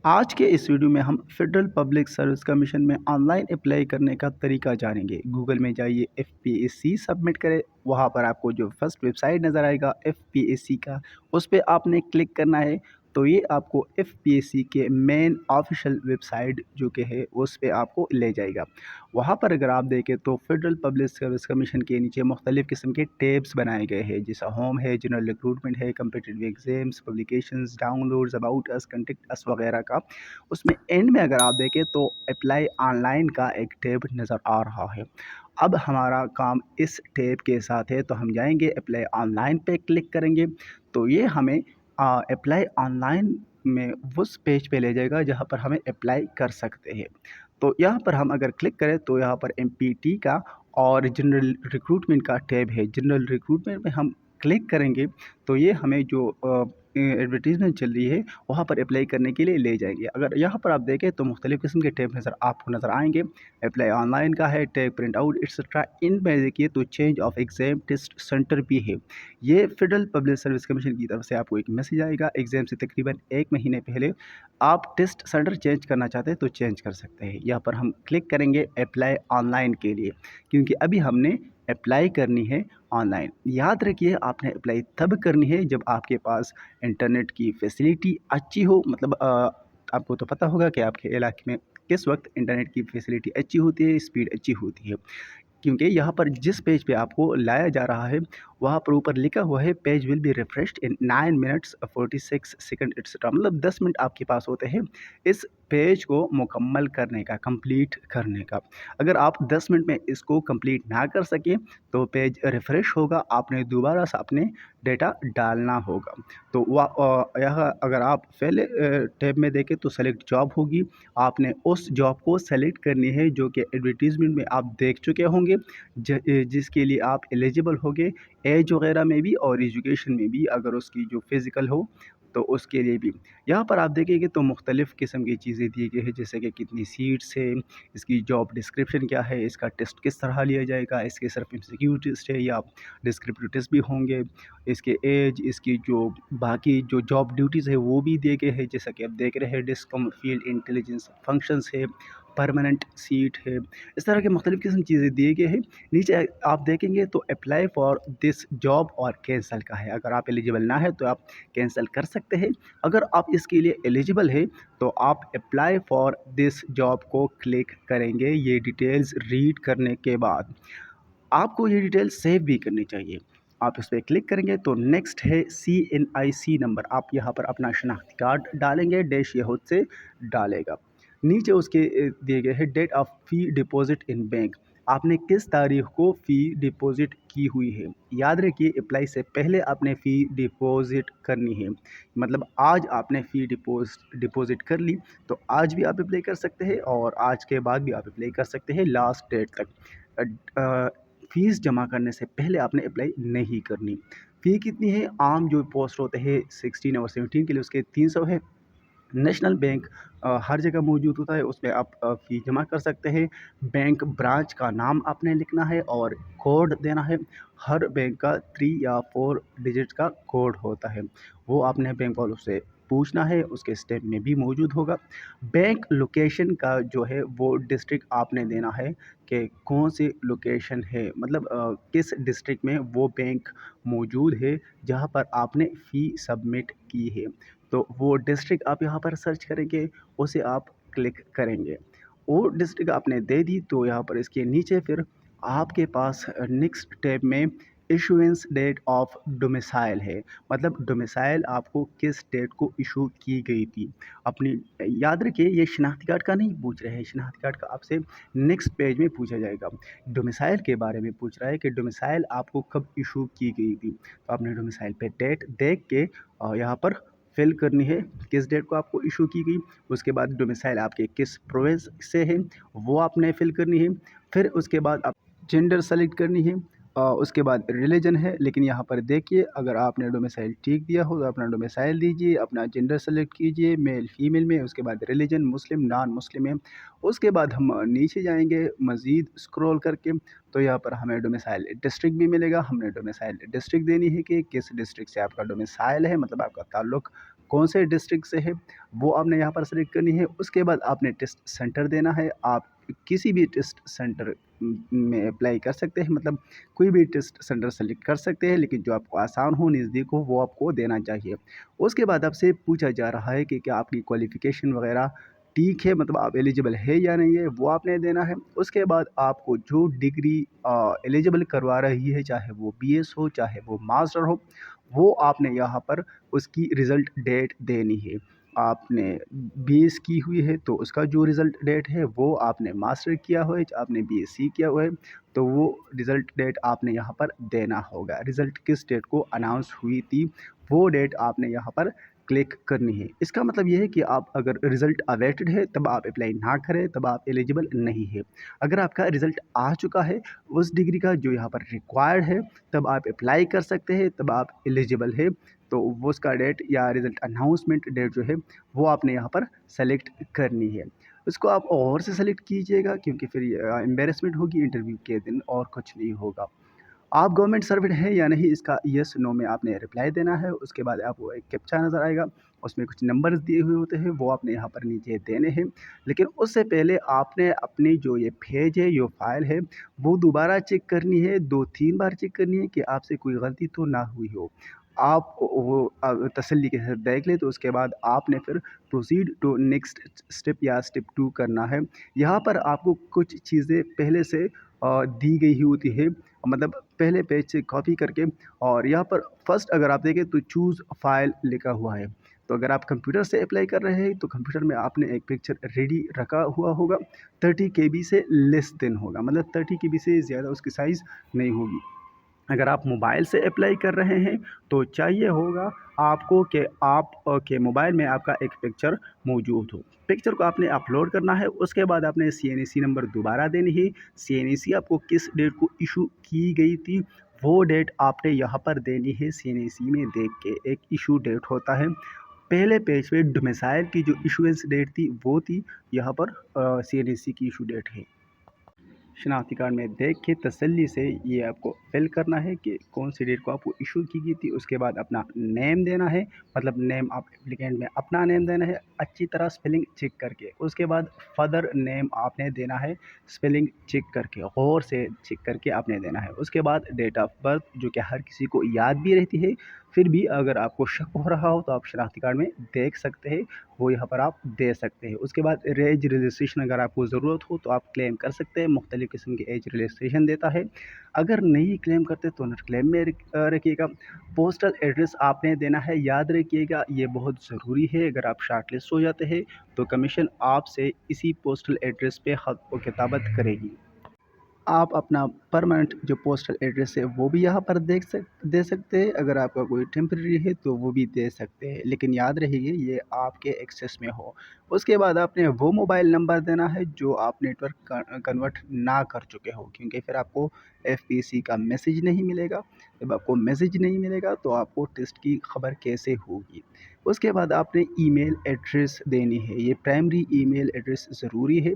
आज के इस वीडियो में हम फेडरल पब्लिक सर्विस कमीशन में ऑनलाइन अप्लाई करने का तरीका जानेंगे। गूगल में जाइए, एफपीएससी सबमिट करें। वहाँ पर आपको जो फर्स्ट वेबसाइट नज़र आएगा एफपीएससी का, उस पे आपने क्लिक करना है। तो ये आपको एफपीएससी के मेन ऑफिशियल वेबसाइट जो कि है उस पे आपको ले जाएगा। वहाँ पर अगर आप देखें तो फेडरल पब्लिक सर्विस कमीशन के नीचे मुख्तलिफ़ किस्म के टैब्स बनाए गए हैं, जैसा होम है, जनरल रिक्रूटमेंट है, competitive exams, publications, downloads, about us, contact us वगैरह का। उसमें एंड में अगर आप देखें तो अप्लाई ऑनलाइन का एक टैब नज़र आ रहा है। अब हमारा काम इस टैब के साथ है, तो हम जाएंगे अप्लाई ऑनलाइन पे क्लिक करेंगे। तो ये हमें अप्लाई ऑनलाइन में उस पेज पे ले जाएगा जहाँ पर हमें अप्लाई कर सकते हैं। तो यहाँ पर हम अगर क्लिक करें तो यहाँ पर एमपीटी का और जनरल रिक्रूटमेंट का टैब है। जनरल रिक्रूटमेंट में हम क्लिक करेंगे तो ये हमें जो एडवर्टीज़मेंट चल रही है वहाँ पर अप्लाई करने के लिए ले जाएंगे। अगर यहाँ पर आप देखें तो मुख्तलिफ़ किस्म के टैब आपको नज़र आएंगे। अप्लाई ऑनलाइन का है, टैग प्रिंट आउट एक्सेट्रा। इनमें देखिए तो change of exam test centre भी है। ये फेडरल पब्लिक सर्विस कमीशन की तरफ से आपको एक मैसेज आएगा। एग्ज़ाम से तकरीबन 1 महीने पहले आप टेस्ट सेंटर चेंज करना चाहते हैं तो चेंज कर सकते हैं। यहाँ पर हम क्लिक करेंगे अप्लाई ऑनलाइन के लिए, क्योंकि अभी हमने अप्लाई करनी है ऑनलाइन। याद रखिए आपने अप्लाई तब करनी है जब आपके पास इंटरनेट की फैसिलिटी अच्छी हो। मतलब आपको तो पता होगा कि आपके इलाके में किस वक्त इंटरनेट की फैसिलिटी अच्छी होती है, स्पीड अच्छी होती है। क्योंकि यहाँ पर जिस पेज पे आपको लाया जा रहा है वहाँ पर ऊपर लिखा हुआ है page will be refreshed in 9 minutes 46 second etcetera. मतलब 10 मिनट आपके पास होते हैं इस पेज को मुकम्मल करने का, कंप्लीट करने का। अगर आप 10 मिनट में इसको कंप्लीट ना कर सकें तो पेज रिफ्रेश होगा, आपने दोबारा से अपने डेटा डालना होगा। तो वह यह अगर आप पहले टैब में देखें तो सेलेक्ट जॉब होगी। आपने उस जॉब को सेलेक्ट करनी है जो कि एडवर्टीज़मेंट में आप देख चुके होंगे, जिसके लिए आप एलिजिबल होंगे। एज वगैरह में भी और एजुकेशन में भी, अगर उसकी जो फिज़िकल हो तो उसके लिए भी। यहाँ पर आप देखेंगे तो मुख्तलिफ़ किस्म की चीज़ें दी गई हैं, जैसे कि कितनी सीट्स है, इसकी जॉब डिस्क्रिप्शन क्या है, इसका टेस्ट किस तरह लिया जाएगा, इसके सिर्फ एमसीक्यू टेस्ट है या डिस्क्रिप्टिव टेस्ट भी होंगे, इसके एज, इसकी जो बाकी जो जॉब ड्यूटीज़ है वो भी दिए गए हैं, जैसा कि आप देख रहे हैं डिस्कम फील्ड इंटेलिजेंस फंक्शंस है, परमानेंट सीट है। इस तरह के मुख्तलिफ़ किस्म चीज़ें दिए गए हैं। नीचे आप देखेंगे तो अप्लाई फॉर दिस जॉब और कैंसल का है। अगर आप एलिजिबल ना है तो आप कैंसिल कर सकते हैं। अगर आप इसके लिए एलिजिबल है तो आप अप्लाई फॉर दिस जॉब को क्लिक करेंगे। ये डिटेल्स रीड करने के बाद आपको ये डिटेल सेव भी करनी चाहिए। आप इस पर क्लिक करेंगे तो नेक्स्ट है CNIC नंबर। आप यहाँ पर अपना शनाख्ती कार्ड डालेंगे, डैश ये खुद से डालेगा। नीचे उसके दिए गए है date of fee deposit in bank. आपने किस तारीख को फ़ी डिपॉजिट की हुई है। याद रखिए अप्लाई से पहले आपने फ़ी डिपॉजिट करनी है। मतलब आज आपने फ़ी डिपॉजिट कर ली तो आज भी आप अप्लाई कर सकते हैं और आज के बाद भी आप अप्लाई कर सकते हैं लास्ट डेट तक। फ़ीस जमा करने से पहले आपने अप्लाई नहीं करनी। फ़ी कितनी है? आम जो पोस्ट होते हैं 16 और 17 के लिए उसके 300 है। नेशनल बैंक हर जगह मौजूद होता है, उसमें आप फ़ी जमा कर सकते हैं। बैंक ब्रांच का नाम आपने लिखना है और कोड देना है। हर बैंक का 3 या 4 डिजिट का कोड होता है, वो आपने बैंक वालों से पूछना है, उसके स्टेप में भी मौजूद होगा। बैंक लोकेशन का जो है वो डिस्ट्रिक्ट आपने देना है कि कौन सी लोकेशन है, मतलब किस डिस्ट्रिक्ट में वो बैंक मौजूद है जहाँ पर आपने फ़ी सबमिट की है। तो वो डिस्ट्रिक्ट आप यहाँ पर सर्च करेंगे, उसे आप क्लिक करेंगे। वो डिस्ट्रिक्ट आपने दे दी तो यहाँ पर इसके नीचे फिर आपके पास नेक्स्ट टैब में इशुएंस डेट ऑफ डोमिसाइल है। मतलब डोमिसाइल आपको किस डेट को इशू की गई थी अपनी। याद रखिए ये शनाख्ती कार्ड का नहीं पूछ रहे हैं, शनाख्ती कार्ड का आपसे नेक्स्ट पेज में पूछा जाएगा। डोमिसाइल के बारे में पूछ रहा है कि डोमिसाइल आपको कब इशू की गई थी। तो आपने डोमिसाइल पे डेट देख के यहाँ पर फिल करनी है किस डेट को आपको इशू की गई। उसके बाद डोमिसाइल आपके किस प्रोविंस से है वो आपने फिल करनी है। फिर उसके बाद आप जेंडर सेलेक्ट करनी है। उसके बाद रिलीजन है, लेकिन यहाँ पर देखिए अगर आपने डोमिसाइल ठीक दिया हो तो अपना डोमिसाइल दीजिए, अपना जेंडर सेलेक्ट कीजिए मेल फीमेल में, उसके बाद रिलीजन मुस्लिम नॉन मुस्लिम है। उसके बाद हम नीचे जाएंगे मज़ीद स्क्रॉल करके, तो यहाँ पर हमें डोमिसाइल डिस्ट्रिक्ट भी मिलेगा। हमने डोमिसाइल डिस्ट्रिक्ट देनी है कि किस डिस्ट्रिक्ट से आपका डोमिसाइल है, मतलब आपका ताल्लुक कौन से डिस्ट्रिक्ट से है, वो आपने यहाँ पर सेलेक्ट करनी है। उसके बाद आपने टेस्ट सेंटर देना है। आप किसी भी टेस्ट सेंटर में अप्लाई कर सकते हैं, मतलब कोई भी टेस्ट सेंटर सेलेक्ट कर सकते हैं, लेकिन जो आपको आसान हो, नज़दीक हो, वो आपको देना चाहिए। उसके बाद आपसे पूछा जा रहा है कि क्या आपकी क्वालिफ़िकेशन वगैरह ठीक है, मतलब आप एलिजिबल है या नहीं है, वो आपने देना है। उसके बाद आपको जो डिग्री एलिजिबल करवा रही है, चाहे वो बीएस हो, चाहे वो मास्टर हो, वो आपने यहाँ पर उसकी रिज़ल्ट डेट देनी है। आपने बीएस की हुई है तो उसका जो रिज़ल्ट डेट है वो आपने मास्टर किया हुआ है, आपने बीएससी किया हुआ है तो वो रिज़ल्ट डेट आपने यहाँ पर देना होगा। रिज़ल्ट किस डेट को अनाउंस हुई थी वो डेट आपने यहाँ पर क्लिक करनी है। इसका मतलब ये है कि आप अगर रिज़ल्ट अवेटेड है तब आप अप्लाई ना करें, तब आप एलिजिबल नहीं है। अगर आपका रिज़ल्ट आ चुका है उस डिग्री का जो यहाँ पर रिक्वायर्ड है, तब आप अप्लाई कर सकते हैं, तब आप एलिजिबल है। तो वो उसका डेट या रिज़ल्ट अनाउंसमेंट डेट जो है वो आपने यहाँ पर सेलेक्ट करनी है। उसको आप और से सेलेक्ट कीजिएगा, क्योंकि फिर एम्बेरसमेंट होगी इंटरव्यू के दिन, और कुछ नहीं होगा। आप गवर्नमेंट सर्वेंट हैं या नहीं, इसका येस नो में आपने रिप्लाई देना है। उसके बाद आपको एक कैप्चा नज़र आएगा, उसमें कुछ नंबर्स दिए हुए होते हैं, वो आपने यहाँ पर नीचे देने हैं। लेकिन उससे पहले आपने अपनी जो ये पेज है, जो फाइल है, वो दोबारा चेक करनी है, 2-3 बार चेक करनी है कि आपसे कोई गलती तो ना हुई हो। आप वो तसल्ली के साथ देख लें, तो उसके बाद आपने फिर प्रोसीड टू नेक्स्ट स्टेप या स्टेप 2 करना है। यहाँ पर आपको कुछ चीज़ें पहले से दी गई ही होती है, मतलब पहले पेज से कॉपी करके। और यहाँ पर फर्स्ट अगर आप देखें तो चूज़ फाइल लिखा हुआ है। तो अगर आप कंप्यूटर से अप्लाई कर रहे हैं तो कंप्यूटर में आपने एक पिक्चर रेडी रखा हुआ होगा, 30 केबी से लेस देन होगा, मतलब 30 केबी से ज़्यादा उसकी साइज़ नहीं होगी। अगर आप मोबाइल से अप्लाई कर रहे हैं तो चाहिए होगा आपको कि आप के मोबाइल में आपका एक पिक्चर मौजूद हो। पिक्चर को आपने अपलोड करना है। उसके बाद आपने सीएनसी नंबर दोबारा देनी है। सीएनसी आपको किस डेट को इशू की गई थी वो डेट आपने यहाँ पर देनी है। सीएनसी में देख के एक इशू डेट होता है। पहले पेज पे डोमिसाइल की जो इशुएंस डेट थी वो थी, यहाँ पर सीएनसी की इशू डेट है। शनाख्ती कार्ड में देख के तसल्ली से ये आपको फिल करना है कि कौन सी डेट को आपको इशू की गई थी। उसके बाद अपना नेम देना है, मतलब नेम आप एप्लीकेंट में अपना नेम देना है अच्छी तरह स्पेलिंग चेक करके। उसके बाद फादर नेम आपने देना है स्पेलिंग चेक करके, गौर से चेक करके आपने देना है। उसके बाद डेट ऑफ बर्थ जो कि हर किसी को याद भी रहती है, फिर भी अगर आपको शक हो रहा हो तो आप शनाख्ती कार्ड में देख सकते हैं, वो यहाँ पर आप दे सकते हैं। उसके बाद एज रजिस्ट्रेशन अगर आपको ज़रूरत हो तो आप क्लेम कर सकते हैं, मुख्तलिफ़ किस्म के एज रजिस्ट्रेशन देता है। अगर नहीं क्लेम करते तो नॉट क्लेम में रखिएगा। पोस्टल एड्रेस आपने देना है, याद रखिएगा ये बहुत ज़रूरी है। अगर आप शार्ट लिस्ट हो जाते हैं तो कमीशन आपसे इसी पोस्टल एड्रेस पे हक़ व किताबत करेगी। आप अपना परमानेंट जो पोस्टल एड्रेस है वो भी यहाँ पर दे सकते हैं। अगर आपका कोई टेम्परेरी है तो वो भी दे सकते हैं, लेकिन याद रहिए ये आपके एक्सेस में हो। उसके बाद आपने वो मोबाइल नंबर देना है जो आप नेटवर्क कन्वर्ट ना कर चुके हो, क्योंकि फिर आपको एफपीसी का मैसेज नहीं मिलेगा। जब आपको मैसेज नहीं मिलेगा तो आपको टेस्ट की खबर कैसे होगी। उसके बाद आपने ईमेल एड्रेस देनी है, ये प्राइमरी ईमेल एड्रेस ज़रूरी है।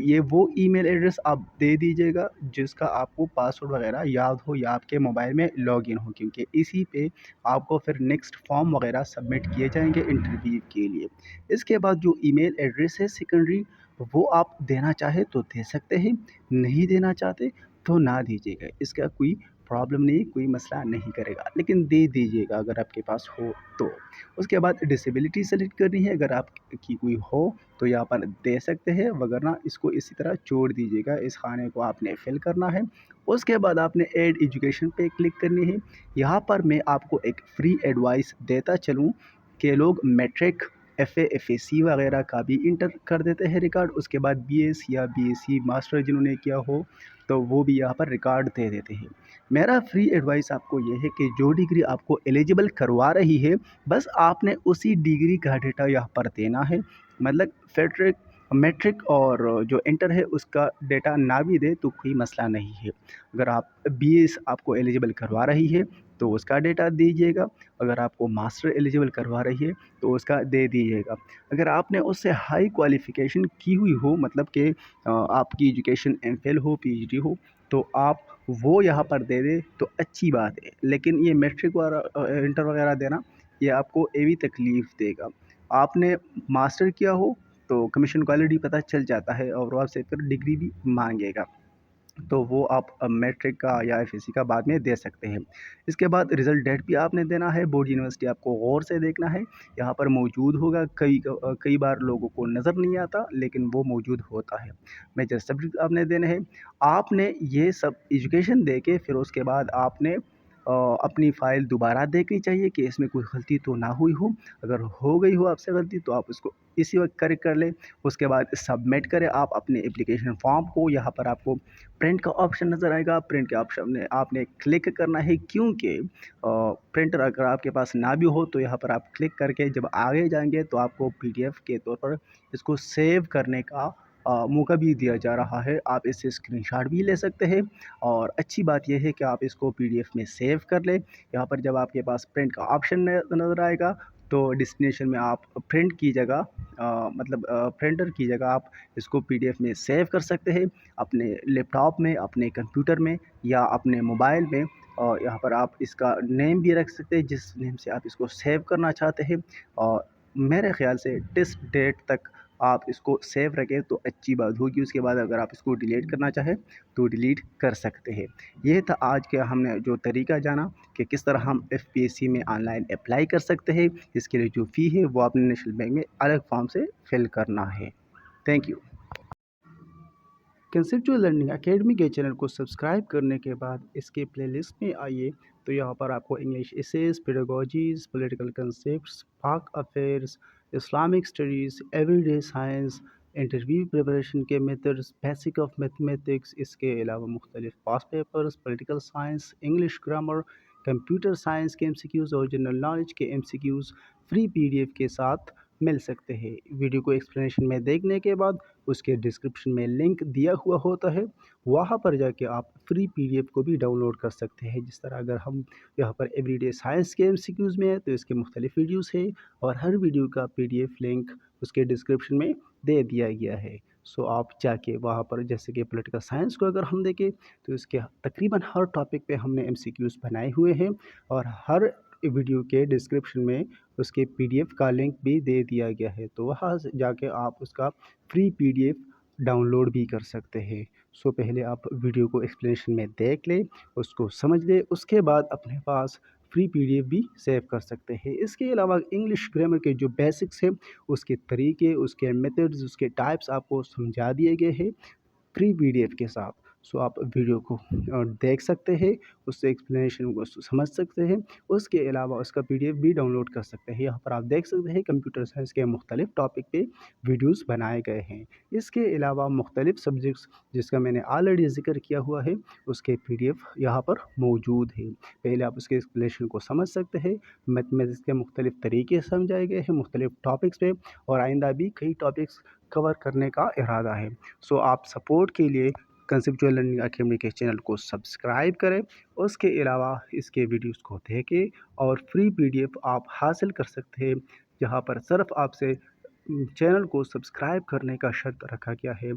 ये वो ईमेल एड्रेस आप दे दीजिएगा जिसका आपको पासवर्ड वगैरह याद हो या आपके मोबाइल में लॉगिन हो, क्योंकि इसी पे आपको फिर नेक्स्ट फॉर्म वगैरह सबमिट किए जाएंगे इंटरव्यू के लिए। इसके बाद जो ईमेल एड्रेस है सेकेंडरी, वो आप देना चाहे तो दे सकते हैं, नहीं देना चाहते तो ना दीजिएगा। इसका कोई प्रॉब्लम नहीं, कोई मसला नहीं करेगा, लेकिन दे दीजिएगा अगर आपके पास हो तो। उसके बाद डिसेबिलिटी सेलेक्ट करनी है, अगर आपकी कोई हो तो यहाँ पर दे सकते हैं, वगरना इसको इसी तरह छोड़ दीजिएगा। इस खाने को आपने फिल करना है। उसके बाद आपने ऐड एजुकेशन पे क्लिक करनी है। यहाँ पर मैं आपको एक फ्री एडवाइस देता चलूँ कि लोग मैट्रिक एफ़ए एफ़एससी वगैरह का भी इंटर कर देते हैं रिकॉर्ड। उसके बाद बीएस या बीएससी मास्टर जिन्होंने किया हो तो वो भी यहाँ पर रिकॉर्ड दे देते हैं। मेरा फ्री एडवाइस आपको ये है कि जो डिग्री आपको एलिजिबल करवा रही है, बस आपने उसी डिग्री का डेटा यहाँ पर देना है। मतलब फेडरल मैट्रिक और जो इंटर है उसका डेटा ना भी दे तो कोई मसला नहीं है। अगर आप बीएस आपको एलिजिबल करवा रही है तो उसका डेटा दीजिएगा, अगर आपको मास्टर एलिजिबल करवा रही है तो उसका दे दीजिएगा। अगर आपने उससे हाई क्वालिफ़िकेशन की हुई हो, मतलब कि आपकी एजुकेशन एमफिल हो, पीएचडी हो, तो आप वो यहाँ पर दे दें तो अच्छी बात है। लेकिन ये मैट्रिक इंटर वगैरह देना, ये आपको ये भी तकलीफ़ देगा। आपने मास्टर किया हो तो कमीशन क्वालिटी पता चल जाता है और वो आपसे फिर डिग्री भी मांगेगा, तो वो आप मैट्रिक का या एफएससी का बाद में दे सकते हैं। इसके बाद रिज़ल्ट डेट भी आपने देना है, बोर्ड यूनिवर्सिटी आपको गौर से देखना है, यहाँ पर मौजूद होगा। कई बार लोगों को नज़र नहीं आता लेकिन वो मौजूद होता है। मेजर सब्जेक्ट आपने देने हैं। आपने ये सब एजुकेशन दे के फिर उसके बाद आपने अपनी फ़ाइल दोबारा देखनी चाहिए कि इसमें कोई गलती तो ना हुई हो। अगर हो गई हो आपसे गलती तो आप उसको इसी वक्त करेक्ट कर लें। उसके बाद सबमिट करें आप अपने एप्लीकेशन फॉर्म को। यहाँ पर आपको प्रिंट का ऑप्शन नज़र आएगा, प्रिंट के ऑप्शन में आपने क्लिक करना है, क्योंकि प्रिंटर अगर आपके पास ना भी हो तो यहाँ पर आप क्लिक करके जब आगे जाएंगे तो आपको पीडीएफ के तौर पर इसको सेव करने का मौका भी दिया जा रहा है। आप इससे स्क्रीनशॉट भी ले सकते हैं और अच्छी बात यह है कि आप इसको पीडीएफ में सेव कर लें। यहाँ पर जब आपके पास प्रिंट का ऑप्शन नज़र आएगा तो डेस्टिनेशन में आप प्रिंट की जगह मतलब प्रिंटर की जगह आप इसको पीडीएफ में सेव कर सकते हैं अपने लैपटॉप में, अपने कंप्यूटर में या अपने मोबाइल में। और यहाँ पर आप इसका नेम भी रख सकते हैं जिस नेम से आप इसको सेव करना चाहते हैं। और मेरे ख़्याल से टेस्ट डेट तक आप इसको सेव रखें तो अच्छी बात होगी। उसके बाद अगर आप इसको डिलीट करना चाहें तो डिलीट कर सकते हैं। ये था आज के हमने जो तरीका जाना कि किस तरह हम एफपीएससी में ऑनलाइन अप्लाई कर सकते हैं। इसके लिए जो फ़ी है वो आपने नेशनल बैंक में अलग फॉर्म से फिल करना है। Thank you. Conceptual learning academy के चैनल को सब्सक्राइब करने के बाद इसके प्लेलिस्ट में आइए तो यहाँ पर आपको English essays, pedagogies, political concepts, Pak affairs, Islamic studies, everyday science, interview preparation के मेथड्स, बेसिक ऑफ मैथमेटिक्स, इसके अलावा मुख्तलिफ past papers, political science, English grammar, computer science के एमसीक्यूज़ और जनरल नॉलेज के एमसीक्यूज़ फ्री पीडीएफ के साथ मिल सकते हैं। वीडियो को एक्सप्लेनेशन में देखने के बाद उसके डिस्क्रिप्शन में लिंक दिया हुआ होता है, वहाँ पर जाके आप फ्री पीडीएफ को भी डाउनलोड कर सकते हैं। जिस तरह अगर हम यहाँ पर एवरीडे साइंस के एमसीक्यूज़ में है तो इसके मुख्तलिफ वीडियोस है और हर वीडियो का पीडीएफ लिंक उसके डिस्क्रिप्शन में दे दिया गया है। सो आप जाके वहाँ पर, जैसे कि पॉलिटिकल साइंस को अगर हम देखें तो इसके तकरीबन हर टॉपिक पे हमने एमसीक्यूज़ बनाए हुए हैं और हर वीडियो के डिस्क्रिप्शन में उसके पीडीएफ का लिंक भी दे दिया गया है, तो वहाँ से जाके आप उसका फ्री पीडीएफ डाउनलोड भी कर सकते हैं। सो पहले आप वीडियो को एक्सप्लेनेशन में देख लें, उसको समझ लें, उसके बाद अपने पास फ्री पीडीएफ भी सेव कर सकते हैं। इसके अलावा इंग्लिश ग्रामर के जो बेसिक्स हैं, उसके तरीके, उसके मेथड्स, उसके टाइप्स आपको समझा दिए गए हैं फ्री पीडीएफ के साथ। सो आप वीडियो को देख सकते हैं, उससे एक्सप्लेनेशन को समझ सकते हैं। उसके अलावा उसका पीडीएफ भी डाउनलोड कर सकते हैं। यहाँ पर आप देख सकते हैं कंप्यूटर साइंस के मुख्तलिफ टॉपिक पे वीडियोस बनाए गए हैं। इसके अलावा मुख्तलिफ सब्जेक्ट्स जिसका मैंने ऑलरेडी ज़िक्र किया हुआ है, उसके पीडीएफ यहाँ पर मौजूद है। पहले आप उसके एक्सप्लेनेशन को समझ सकते हैं। मैथमेटिक्स के मुख्तलिफ तरीके समझाए गए हैं मुख्तलिफ टॉपिक्स पे, और आइंदा भी कई टॉपिक्स कवर करने का इरादा है। सो आप सपोर्ट के लिए कंसेप्चुअल लर्निंग अकेडमी के चैनल को सब्सक्राइब करें। उसके अलावा इसके वीडियोस को देखें और फ्री पीडीएफ आप हासिल कर सकते हैं, जहां पर सिर्फ आपसे चैनल को सब्सक्राइब करने का शर्त रखा गया है।